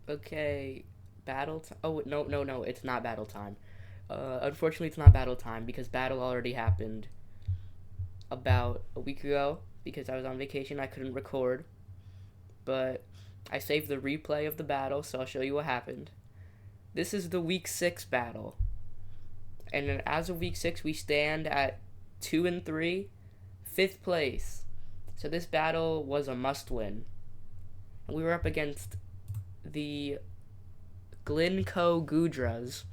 Okay, battle time. Oh, no, no, no, it's not battle time. Unfortunately, it's not battle time because battle already happened about a week ago because I was on vacation. I couldn't record, but I saved the replay of the battle, so I'll show you what happened. This is the week 6 battle. And as of week 6, we stand at 2 and 3, 5th place. So this battle was a must win. We were up against the Glynn Goodras,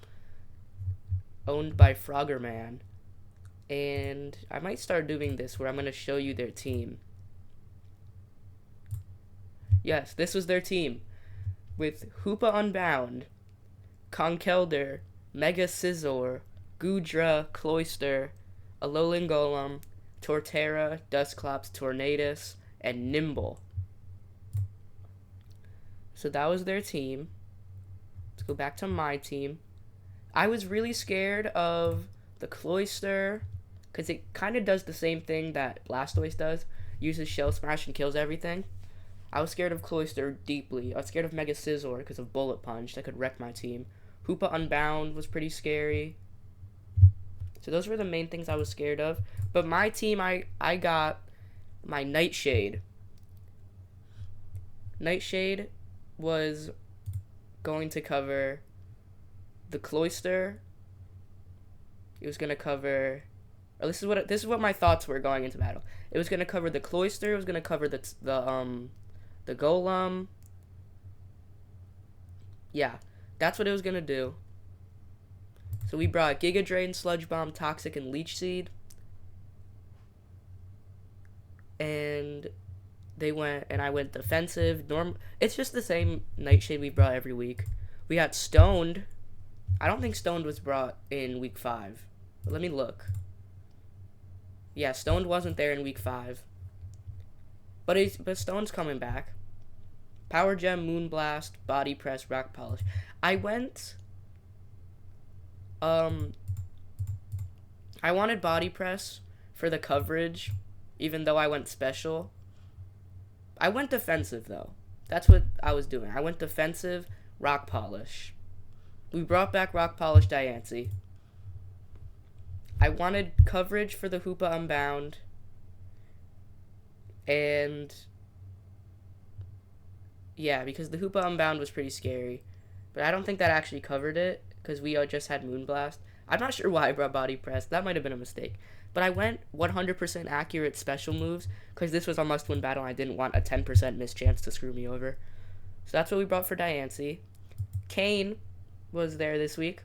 owned by Froggerman. And I might start doing this where I'm going to show you their team. Yes, this was their team. With Hoopa Unbound, Conkelder, Mega Scizor, Goodra, Cloyster, Alolan Golem, Torterra, Dusclops, Tornadus, and Nimble. So that was their team. Let's go back to my team. I was really scared of the Cloyster because it kind of does the same thing that Blastoise does. Uses Shell Smash and kills everything. I was scared of Cloyster deeply. I was scared of Mega Scizor because of Bullet Punch that could wreck my team. Hoopa Unbound was pretty scary. So those were the main things I was scared of. But my team, I got my Nightshade. Nightshade was going to cover the Cloyster. It was going to cover... Or this is what my thoughts were going into battle. It was going to cover the Cloyster. It was going to cover the Golem. Yeah, that's what it was going to do. So we brought Giga Drain, Sludge Bomb, Toxic, and Leech Seed. And I went defensive. It's just the same Nightshade we brought every week. We got Stoned. I don't think Stoned was brought in week 5. But let me look. Yeah, Stoned wasn't there in week 5. But Stone's coming back. Power Gem, Moonblast, Body Press, Rock Polish. I wanted Body Press for the coverage, even though I went special. I went defensive, though. That's what I was doing. I went defensive, Rock Polish. We brought back Rock Polish Diancie. I wanted coverage for the Hoopa Unbound. And... yeah, because the Hoopa Unbound was pretty scary. But I don't think that actually covered it, because we just had Moonblast. I'm not sure why I brought Body Press. That might have been a mistake. But I went 100% accurate special moves, because this was a must-win battle, and I didn't want a 10% missed chance to screw me over. So that's what we brought for Diancie. Kane was there this week.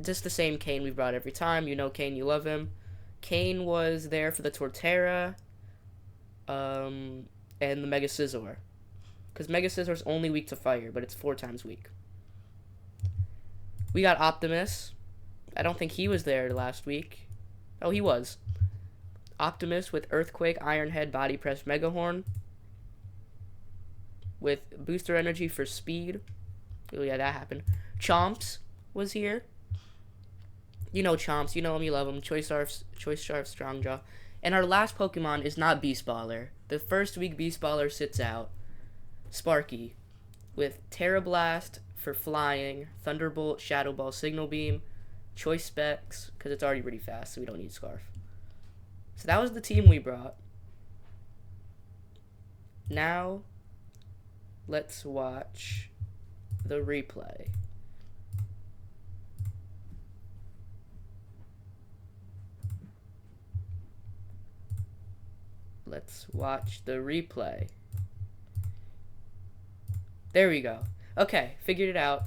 Just the same Kane we brought every time. You know Kane, you love him. Kane was there for the Torterra, and the Mega Scizor. Because Mega Scizor's only weak to fire, but it's 4 times weak. We got Optimus. I don't think he was there last week. Oh, he was. Optimus with Earthquake, Iron Head, Body Press, Mega Horn. With Booster Energy for speed. Oh, yeah, that happened. Chomps was here. You know Chomps. You know him, you love him. Choice Scarf, Strongjaw. And our last Pokemon is not Beast Baller. The first week Beast Baller sits out. Sparky. With Terra Blast for flying. Thunderbolt, Shadow Ball, Signal Beam. Choice Specs, because it's already pretty fast, so we don't need Scarf. So that was the team we brought. Now, let's watch the replay. Let's watch the replay. There we go. Okay, figured it out.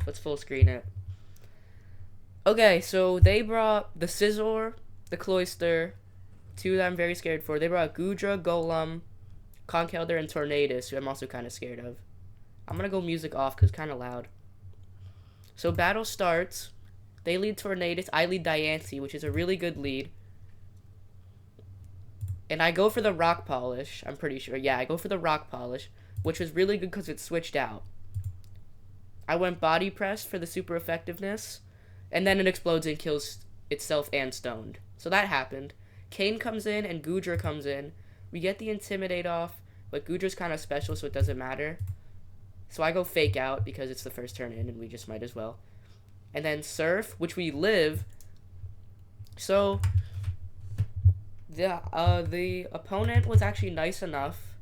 Let's full screen it. Okay, so they brought the Scizor, the Cloyster, 2 that I'm very scared for. They brought Goodra, Golem, Conkeldurr, and Tornadus, who I'm also kind of scared of. I'm going to go music off because it's kind of loud. So battle starts. They lead Tornadus. I lead Diancie, which is a really good lead. And I go for the Rock Polish, I'm pretty sure. Yeah, I go for the Rock Polish, which was really good because it switched out. I went Body Press for the super effectiveness, and then it explodes and kills itself and Stoned. So that happened. Kane comes in and Goodra comes in. We get the Intimidate off. but Goodra's kind of special, so it doesn't matter. So I go fake out because it's the first turn in, and we just might as well. And then Surf, which we live. So the opponent was actually nice enough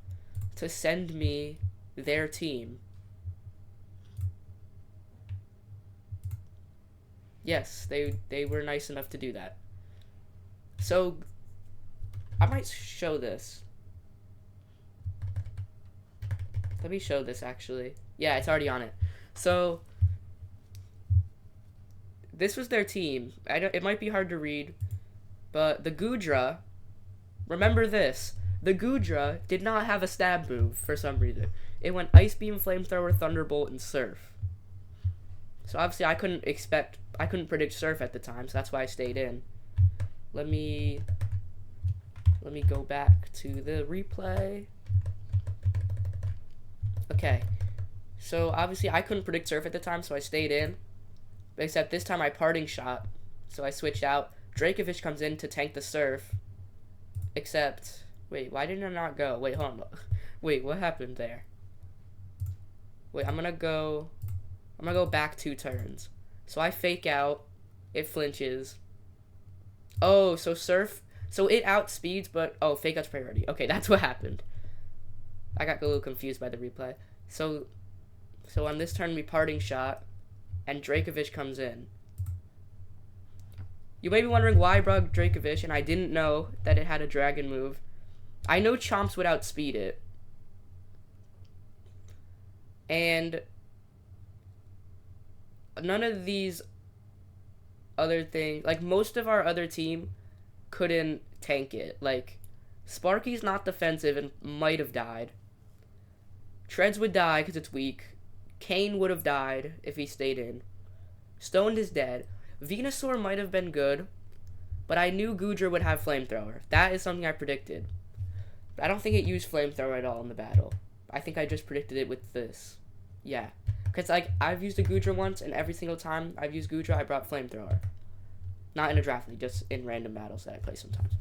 to send me their team. Yes, they were nice enough to do that. So I might show this. Let me show this actually. Yeah, it's already on it. So this was their team. It might be hard to read, but the Goodra, remember this. The Goodra did not have a stab move for some reason. It went Ice Beam, Flamethrower, Thunderbolt, and Surf. So obviously I couldn't predict Surf at the time, so that's why I stayed in. Let me go back to the replay. Okay. So obviously I couldn't predict Surf at the time, so I stayed in. Except this time I parting shot, so I switched out. Dracovish comes in to tank the Surf. Except, wait, why didn't I not go? Wait, hold on. Wait, what happened there? Wait, I'm gonna go back 2 turns. So I fake out. It flinches. Oh, so Surf. So it outspeeds, but oh, fake out's priority. Okay, that's what happened. I got a little confused by the replay. So on this turn we parting shot, and Dracovish comes in. You may be wondering why I brought Dracovish, and I didn't know that it had a dragon move. I know Chomps would outspeed it. And none of these other things, like most of our other team couldn't tank it. Like Sparky's not defensive and might have died. Treads would die because it's weak. Kane would have died if he stayed in. Stoned is dead. Venusaur might have been good, but I knew Goodra would have Flamethrower. That is something I predicted. I don't think it used Flamethrower at all in the battle. I think I just predicted it with this. Yeah. Because, like, I've used a Goodra once, and every single time I've used Goodra, I brought Flamethrower. Not in a draft league, just in random battles that I play sometimes.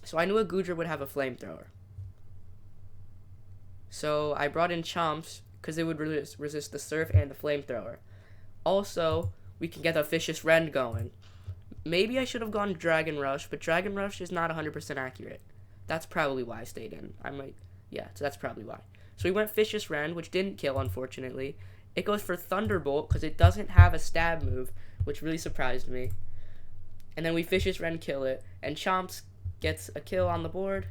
So I knew a Goodra would have a Flamethrower. So I brought in Chomps, because it would resist the Surf and the Flamethrower. Also, we can get a Vicious Rend going. Maybe I should have gone Dragon Rush, but Dragon Rush is not 100% accurate. That's probably why I stayed in. So that's probably why. So we went Vicious Rend, which didn't kill, unfortunately. It goes for Thunderbolt, because it doesn't have a stab move, which really surprised me. And then we Vicious Rend kill it, and Chomps gets a kill on the board.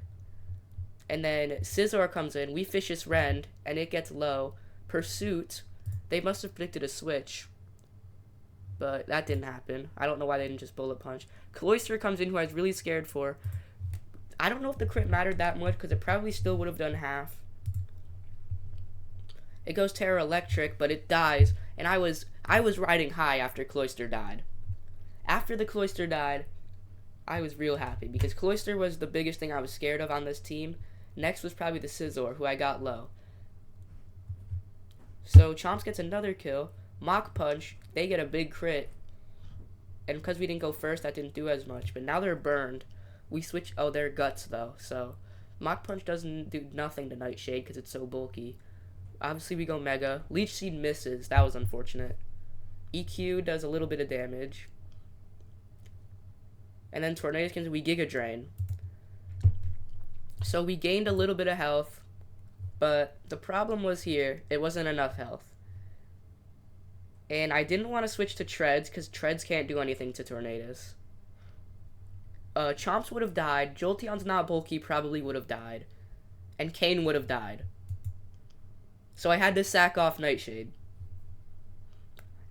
And then Scizor comes in, we Vicious Rend, and it gets low. Pursuit, they must have predicted a switch, but that didn't happen. I don't know why they didn't just Bullet Punch. Cloyster comes in, who I was really scared for. I don't know if the crit mattered that much, because it probably still would have done half. It goes Terra Electric, but it dies, and I was riding high after Cloyster died. After the Cloyster died, I was real happy, because Cloyster was the biggest thing I was scared of on this team. Next was probably the Scizor, who I got low. So Chomps gets another kill. Mach Punch, they get a big crit. And because we didn't go first, that didn't do as much. But now they're burned. We switch. Oh, they're Guts, though. So Mach Punch doesn't do nothing to Nightshade because it's so bulky. Obviously, we go Mega. Leech Seed misses. That was unfortunate. EQ does a little bit of damage. And then Tornado Skins, we Giga Drain. So we gained a little bit of health. But the problem was here, it wasn't enough health. And I didn't want to switch to Treads, because Treads can't do anything to Tornadus. Chomps would have died. Jolteon's not bulky, probably would have died. And Kane would have died. So I had to sack off Nightshade.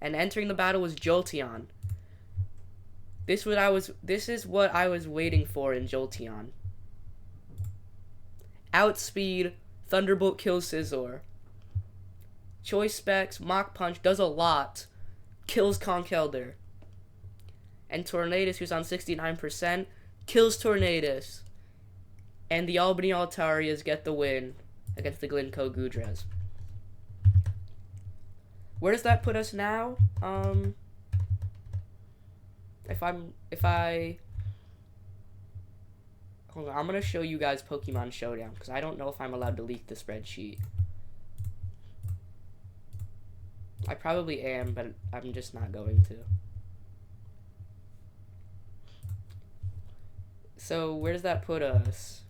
And entering the battle was Jolteon. This is what I was waiting for in Jolteon. Outspeed, Thunderbolt kills Scizor. Choice Specs, Mach Punch does a lot. Kills Conkeldurr. And Tornadus, who's on 69%, kills Tornadus. And the Albany Altarias get the win against the Glynn Goodras. Where does that put us now? If I Hold on, I'm gonna show you guys Pokemon Showdown because I don't know if I'm allowed to leak the spreadsheet. I probably am, but I'm just not going to. So where does that put us?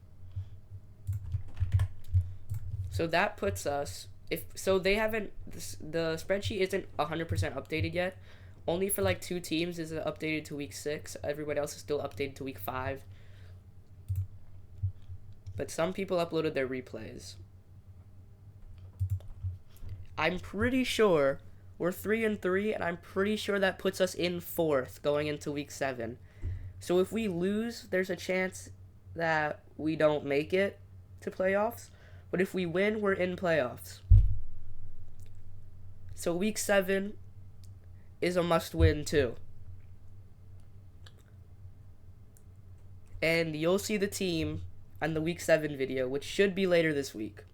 So that puts us, if so they haven't, the spreadsheet isn't 100% updated yet. Only for like 2 teams is it updated to week 6. Everybody else is still updated to week 5. But some people uploaded their replays. I'm pretty sure we're 3-3, and I'm pretty sure that puts us in 4th going into week 7. So if we lose, there's a chance that we don't make it to playoffs. But if we win, we're in playoffs. So week 7 is a must-win too. And you'll see the team on the week 7 video, which should be later this week.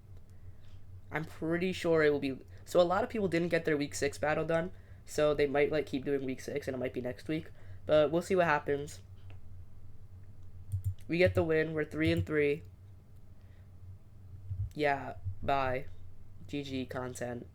I'm pretty sure it will be. So a lot of people didn't get their week 6 battle done, so they might like keep doing week 6, and it might be next week. But we'll see what happens. We get the win. We're 3-3. Yeah, bye. GG content.